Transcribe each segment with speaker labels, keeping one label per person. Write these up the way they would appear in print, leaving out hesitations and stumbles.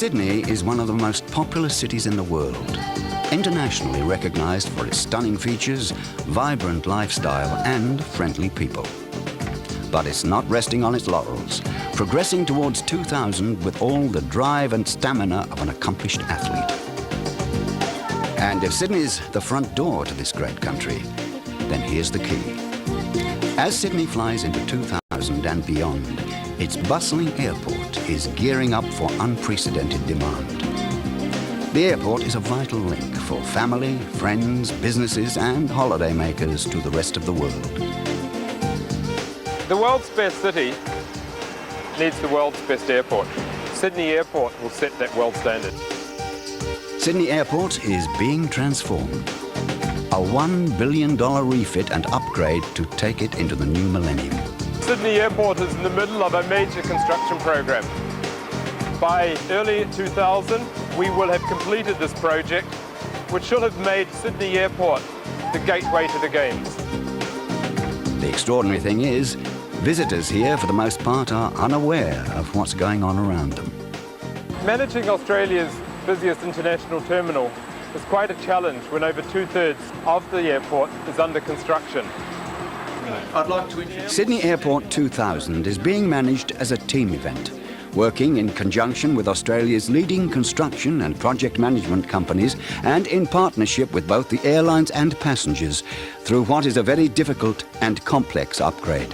Speaker 1: Sydney is one of the most popular cities in the world, internationally recognized for its stunning features, vibrant lifestyle and friendly people. But it's not resting on its laurels, progressing towards 2000 with all the drive and stamina of an accomplished athlete. And if Sydney's the front door to this great country, then here's the key. As Sydney flies into 2000 and beyond, its bustling airport is gearing up for unprecedented demand. The airport is a vital link for family, friends, businesses and holidaymakers to the rest of the world.
Speaker 2: The world's best city needs the world's best airport. Sydney Airport will set that world standard.
Speaker 1: Sydney Airport is being transformed. A $1 billion refit and upgrade to take it into the new millennium.
Speaker 2: Sydney Airport is in the middle of a major construction program. By early 2000, we will have completed this project, which should have made Sydney Airport the gateway to the Games.
Speaker 1: The extraordinary thing is, visitors here, for the most part, are unaware of what's going on around them.
Speaker 2: Managing Australia's busiest international terminal is quite a challenge when over 2/3 of the airport is under construction. I'd like to introduce...
Speaker 1: Sydney Airport 2000 is being managed as a team event, working in conjunction with Australia's leading construction and project management companies and in partnership with both the airlines and passengers through what is a very difficult and complex upgrade.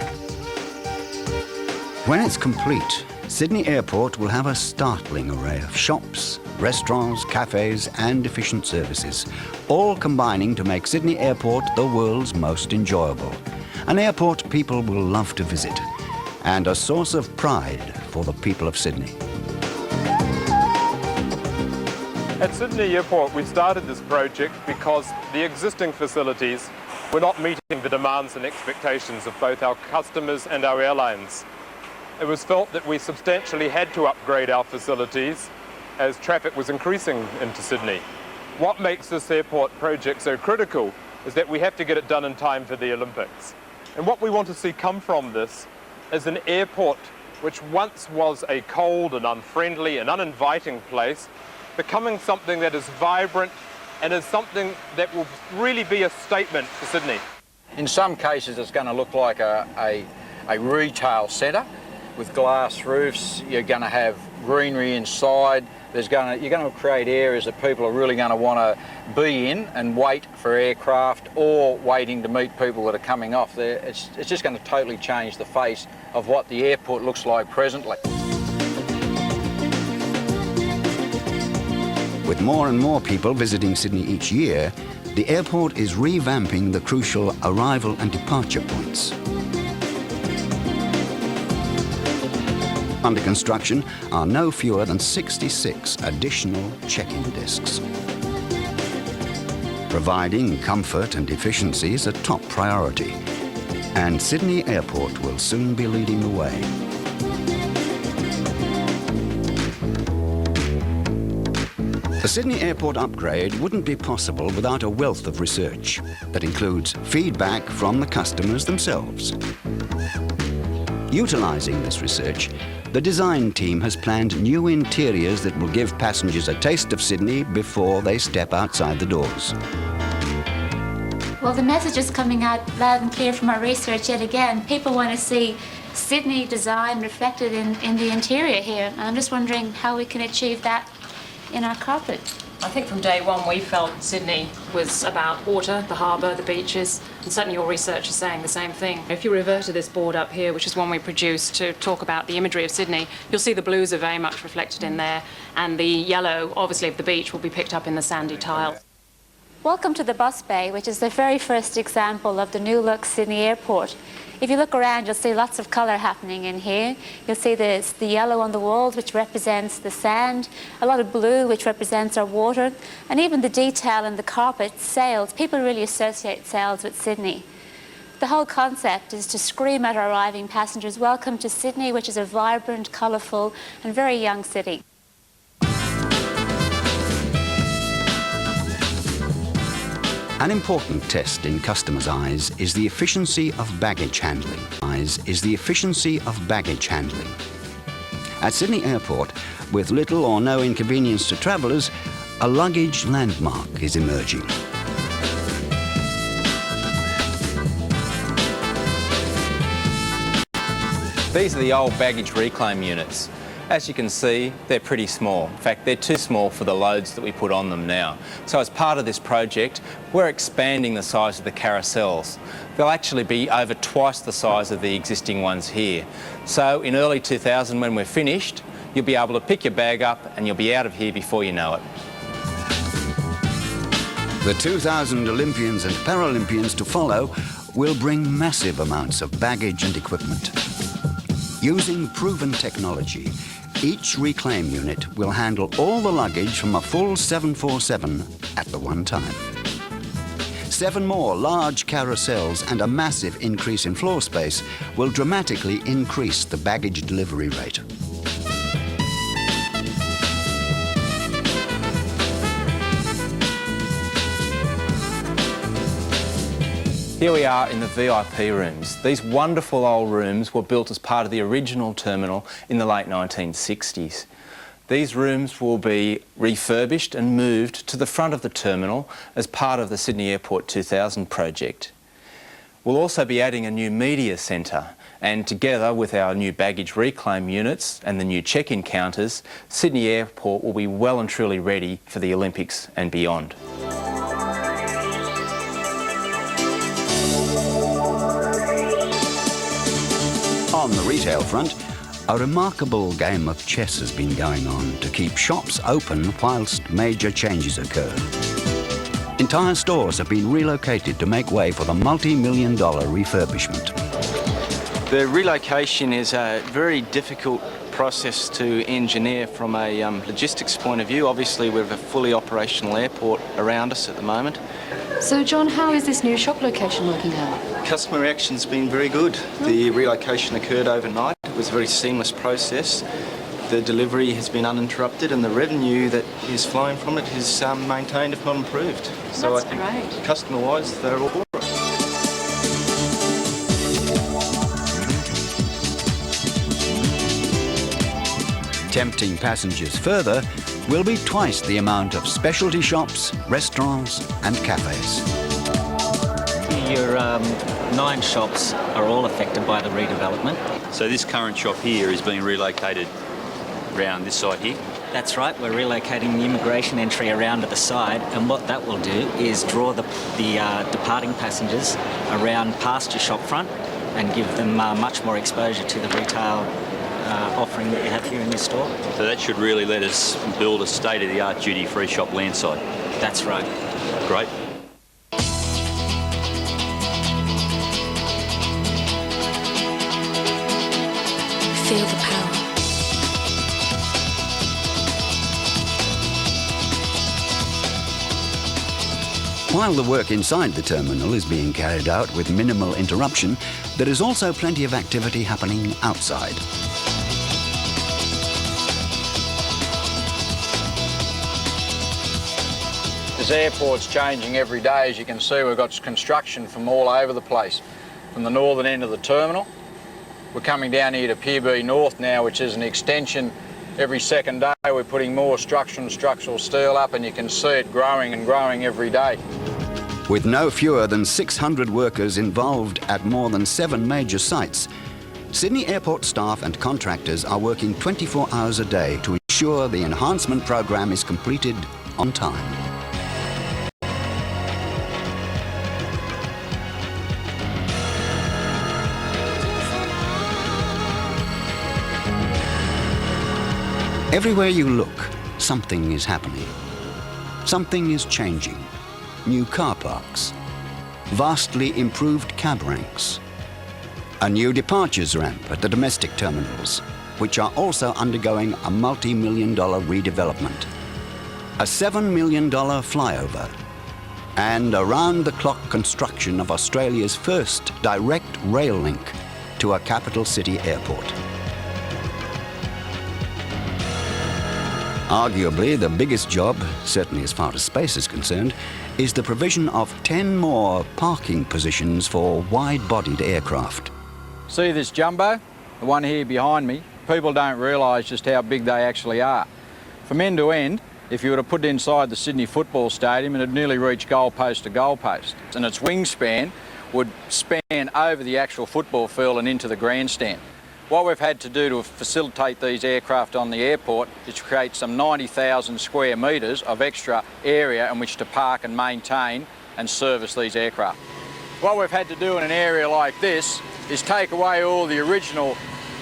Speaker 1: When it's complete, Sydney Airport will have a startling array of shops, restaurants, cafes and efficient services, all combining to make Sydney Airport the world's most enjoyable. An airport people will love to visit and a source of pride for the people of Sydney.
Speaker 2: At Sydney Airport, we started this project because the existing facilities were not meeting the demands and expectations of both our customers and our airlines. It was felt that we substantially had to upgrade our facilities as traffic was increasing into Sydney. What makes this airport project so critical is that we have to get it done in time for the Olympics. And what we want to see come from this is an airport which once was a cold and unfriendly and uninviting place, becoming something that is vibrant and is something that will really be a statement for Sydney.
Speaker 3: In some cases it's going to look like a retail centre with glass roofs. You're going to have greenery inside. You're going to create areas that people are really going to want to be in and wait for aircraft or waiting to meet people that are coming off there. It's just going to totally change the face of what the airport looks like presently.
Speaker 1: With more and more people visiting Sydney each year, the airport is revamping the crucial arrival and departure points. Under construction are no fewer than 66 additional check-in desks. Providing comfort and efficiency is a top priority, and Sydney Airport will soon be leading the way. The Sydney Airport upgrade wouldn't be possible without a wealth of research that includes feedback from the customers themselves. Utilising this research, the design team has planned new interiors that will give passengers a taste of Sydney before they step outside the doors.
Speaker 4: Well, the message is coming out loud and clear from our research yet again. People want to see Sydney design reflected in the interior here. And I'm just wondering how we can achieve that in our carpet.
Speaker 5: I think from day one we felt Sydney was about water, the harbour, the beaches, and certainly your research is saying the same thing. If you revert to this board up here, which is one we produced to talk about the imagery of Sydney, you'll see the blues are very much reflected in there, and the yellow, obviously, of the beach will be picked up in the sandy tile.
Speaker 4: Welcome to the bus bay, which is the very first example of the new look Sydney Airport. If you look around, you'll see lots of colour happening in here. You'll see the yellow on the walls, which represents the sand, a lot of blue, which represents our water, and even the detail in the carpet, sails. People really associate sails with Sydney. The whole concept is to scream at our arriving passengers, welcome to Sydney, which is a vibrant, colourful and very young city.
Speaker 1: An important test in customers' eyes is the efficiency of baggage handling. At Sydney Airport, with little or no inconvenience to travellers, a luggage landmark is emerging.
Speaker 6: These are the old baggage reclaim units. As you can see, they're pretty small. In fact, they're too small for the loads that we put on them now. So as part of this project, we're expanding the size of the carousels. They'll actually be over twice the size of the existing ones here. So in early 2000, when we're finished, you'll be able to pick your bag up and you'll be out of here before you know it.
Speaker 1: The 2,000 Olympians and Paralympians to follow will bring massive amounts of baggage and equipment. Using proven technology, each reclaim unit will handle all the luggage from a full 747 at the one time. 7 more large carousels and a massive increase in floor space will dramatically increase the baggage delivery rate.
Speaker 6: Here we are in the VIP rooms. These wonderful old rooms were built as part of the original terminal in the late 1960s. These rooms will be refurbished and moved to the front of the terminal as part of the Sydney Airport 2000 project. We'll also be adding a new media centre, and together with our new baggage reclaim units and the new check-in counters, Sydney Airport will be well and truly ready for the Olympics and beyond.
Speaker 1: On the retail front, a remarkable game of chess has been going on to keep shops open whilst major changes occur. Entire stores have been relocated to make way for the multi-million-dollar refurbishment.
Speaker 7: The relocation is a very difficult process to engineer from a logistics point of view. Obviously, we have a fully operational airport around us at the moment.
Speaker 8: So, John, how is this new shop location working out?
Speaker 7: Customer reaction's been very good. The relocation occurred overnight. It was a very seamless process. The delivery has been uninterrupted and the revenue that is flowing from it is maintained, if not improved. So
Speaker 8: That's
Speaker 7: I think
Speaker 8: great.
Speaker 7: customer-wise, they're all for it.
Speaker 1: Tempting passengers further will be twice the amount of specialty shops, restaurants and cafes.
Speaker 9: Your 9 shops are all affected by the redevelopment.
Speaker 10: So this current shop here is being relocated around this side here?
Speaker 9: That's right, we're relocating the immigration entry around to the side, and what that will do is draw the departing passengers around past your shop front and give them much more exposure to the retail offering that you have here in this store.
Speaker 10: So that should really let us build a state-of-the-art duty-free shop landside.
Speaker 9: That's right.
Speaker 10: Great.
Speaker 8: Feel the power.
Speaker 1: While the work inside the terminal is being carried out with minimal interruption, there is also plenty of activity happening outside.
Speaker 3: This airport's changing every day. As you can see, we've got construction from all over the place. From the northern end of the terminal, we're coming down here to Pier B North now, which is an extension. Every second day we're putting more structural steel up, and you can see it growing and growing every day.
Speaker 1: With no fewer than 600 workers involved at more than 7 major sites, Sydney Airport staff and contractors are working 24 hours a day to ensure the enhancement program is completed on time. Everywhere you look, something is happening. Something is changing. New car parks, vastly improved cab ranks, a new departures ramp at the domestic terminals, which are also undergoing a multi-million-dollar redevelopment, a $7 million flyover, and around-the-clock construction of Australia's first direct rail link to a capital city airport. Arguably, the biggest job, certainly as far as space is concerned, is the provision of 10 more parking positions for wide-bodied aircraft.
Speaker 3: See this jumbo? The one here behind me? People don't realise just how big they actually are. From end to end, if you were to put it inside the Sydney Football Stadium, it'd nearly reach goalpost to goalpost. And its wingspan would span over the actual football field and into the grandstand. What we've had to do to facilitate these aircraft on the airport is to create some 90,000 square metres of extra area in which to park and maintain and service these aircraft. What we've had to do in an area like this is take away all the original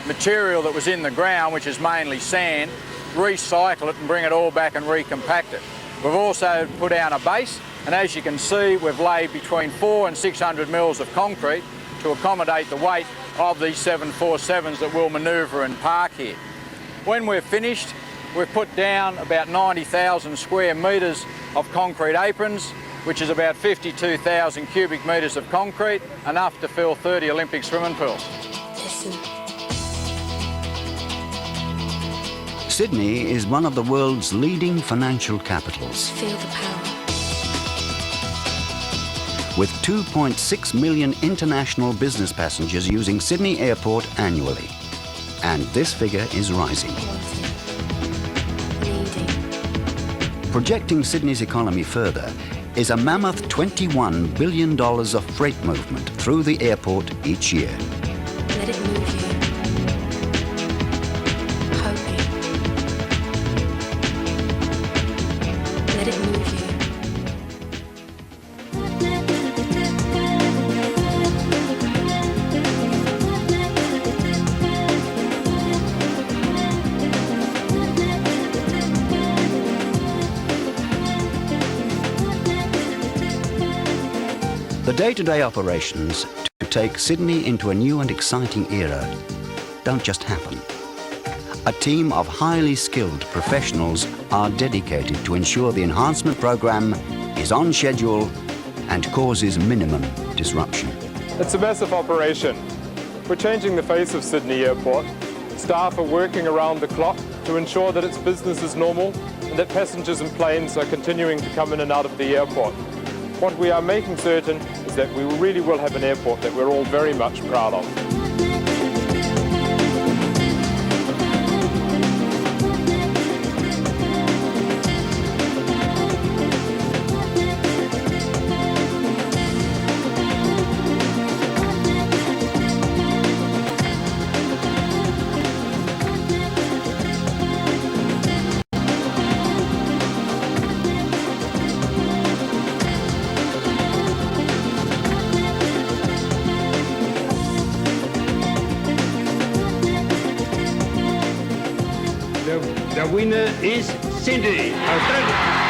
Speaker 3: material that was in the ground, which is mainly sand, recycle it and bring it all back and recompact it. We've also put down a base, and as you can see, we've laid between 400 and 600 mils of concrete to accommodate the weight of these 747s that will manoeuvre and park here. When we're finished, we've put down about 90,000 square metres of concrete aprons, which is about 52,000 cubic metres of concrete, enough to fill 30 Olympic swimming pools.
Speaker 1: Sydney is one of the world's leading financial capitals.
Speaker 8: Feel the power.
Speaker 1: With 2.6 million international business passengers using Sydney Airport annually. And this figure is rising. Projecting Sydney's economy further is a mammoth $21 billion of freight movement through the airport each year.
Speaker 8: Let it move you. Hoping. Let it move you.
Speaker 1: The day-to-day operations to take Sydney into a new and exciting era don't just happen. A team of highly skilled professionals are dedicated to ensure the enhancement program is on schedule and causes minimum disruption.
Speaker 2: It's a massive operation. We're changing the face of Sydney Airport. Staff are working around the clock to ensure that its business is normal and that passengers and planes are continuing to come in and out of the airport. What we are making certain is that we really will have an airport that we're all very much proud of.
Speaker 11: The winner is Sydney, Australia.